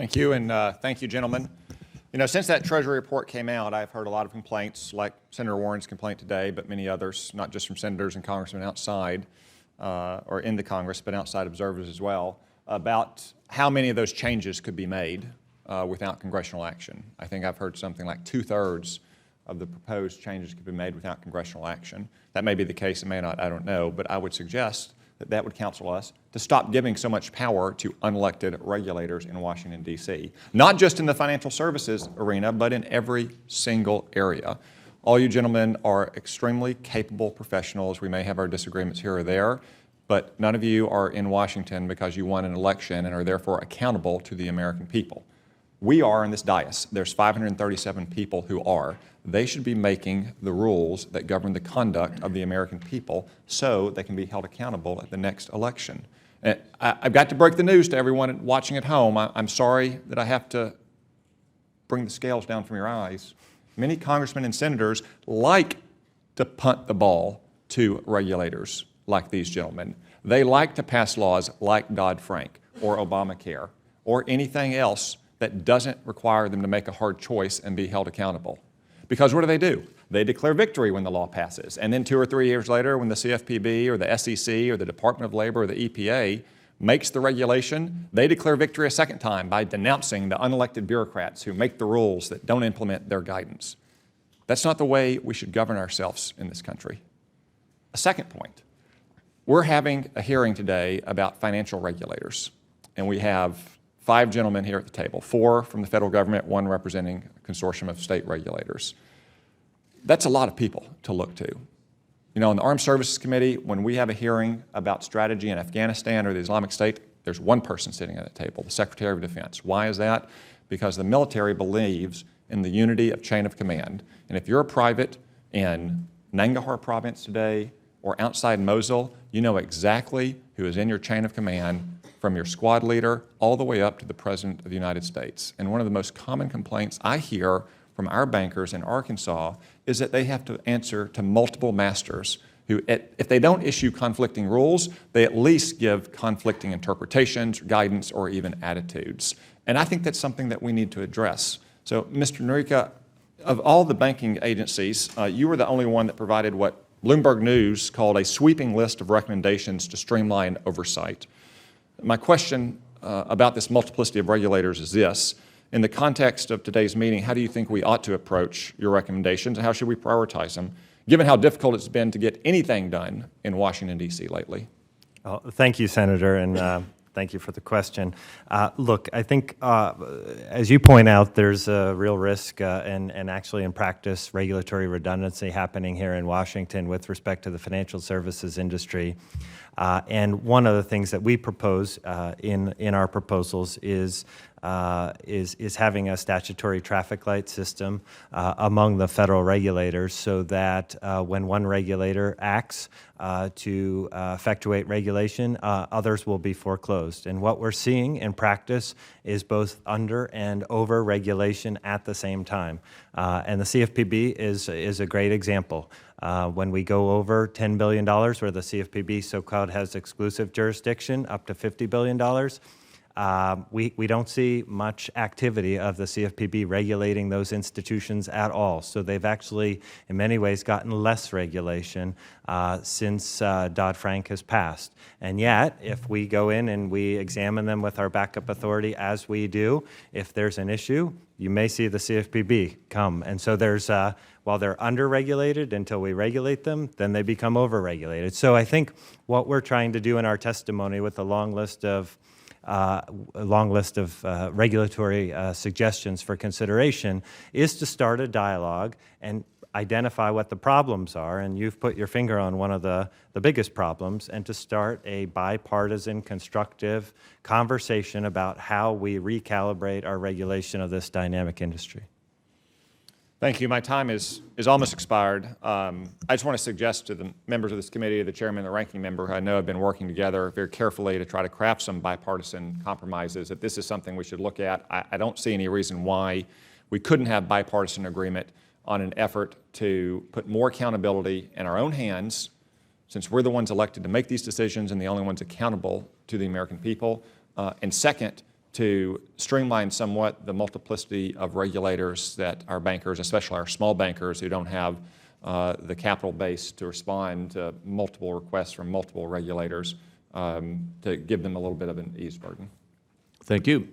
Thank you, and thank you, gentlemen. You know, since that Treasury report came out, I've heard a lot of complaints, like Senator Warren's complaint today, but many others, not just from senators and congressmen outside or in the Congress, but outside observers as well, about how many of those changes could be made without congressional action. I think I've heard something like 2/3 of the proposed changes could be made without congressional action. That may be the case, it may not, I don't know, but I would suggest that that would counsel us to stop giving so much power to unelected regulators in Washington, D.C. Not just in the financial services arena, but in every single area. All you gentlemen are extremely capable professionals. We may have our disagreements here or there, but none of you are in Washington because you won an election and are therefore accountable to the American people. We are in this dais. There's 537 people who are. They should be making the rules that govern the conduct of the American people so they can be held accountable at the next election. And I've got to break the news to everyone watching at home. I'm sorry that I have to bring the scales down from your eyes. Many congressmen and senators like to punt the ball to regulators like these gentlemen. They like to pass laws like Dodd-Frank or Obamacare or anything else that doesn't require them to make a hard choice and be held accountable. Because what do? They declare victory when the law passes. And then 2 or 3 years later, when the CFPB or the SEC or the Department of Labor or the EPA makes the regulation, they declare victory a second time by denouncing the unelected bureaucrats who make the rules that don't implement their guidance. That's not the way we should govern ourselves in this country. A second point, we're having a hearing today about financial regulators, and we have 5 gentlemen here at the table, 4 from the federal government, 1 representing a consortium of state regulators. That's a lot of people to look to. You know, in the Armed Services Committee, when we have a hearing about strategy in Afghanistan or the Islamic State, there's 1 person sitting at the table, the Secretary of Defense. Why is that? Because the military believes in the unity of chain of command. And if you're a private in Nangarhar province today or outside Mosul, you know exactly who is in your chain of command, from your squad leader all the way up to the President of the United States. And one of the most common complaints I hear from our bankers in Arkansas is that they have to answer to multiple masters who, if they don't issue conflicting rules, they at least give conflicting interpretations, guidance, or even attitudes. And I think that's something that we need to address. So, Mr. Noreika, of all the banking agencies, you were the only one that provided what Bloomberg News called a sweeping list of recommendations to streamline oversight. My question about this multiplicity of regulators is this. In the context of today's meeting, how do you think we ought to approach your recommendations, and how should we prioritize them, given how difficult it's been to get anything done in Washington, D.C. lately? Thank you, Senator, and thank you for the question. Look, I think, as you point out, there's a real risk and actually in practice regulatory redundancy happening here in Washington with respect to the financial services industry. And one of the things that we propose in our proposals is having a statutory traffic light system among the federal regulators so that when one regulator acts to effectuate regulation, others will be foreclosed. And what we're seeing in practice is both under and over regulation at the same time. And the CFPB is a great example. When we go over $10 billion, where the CFPB so-called has exclusive jurisdiction, up to $50 billion, we don't see much activity of the CFPB regulating those institutions at all. So they've actually, in many ways, gotten less regulation since Dodd-Frank has passed. And yet, if we go in and we examine them with our backup authority, as we do, if there's an issue, you may see the CFPB come. And so there's, while they're under-regulated until we regulate them, then they become over-regulated. So I think what we're trying to do in our testimony with a long list of regulatory suggestions for consideration is to start a dialogue and identify what the problems are, and you've put your finger on one of the biggest problems, and to start a bipartisan, constructive conversation about how we recalibrate our regulation of this dynamic industry. Thank you. My time is almost expired. I just want to suggest to the members of this committee, the chairman and the ranking member, who I know have been working together very carefully to try to craft some bipartisan compromises, that this is something we should look at. I don't see any reason why we couldn't have bipartisan agreement on an effort to put more accountability in our own hands, since we're the ones elected to make these decisions and the only ones accountable to the American people. And second, to streamline somewhat the multiplicity of regulators that our bankers, especially our small bankers who don't have the capital base to respond to multiple requests from multiple regulators, to give them a little bit of an ease burden. Thank you.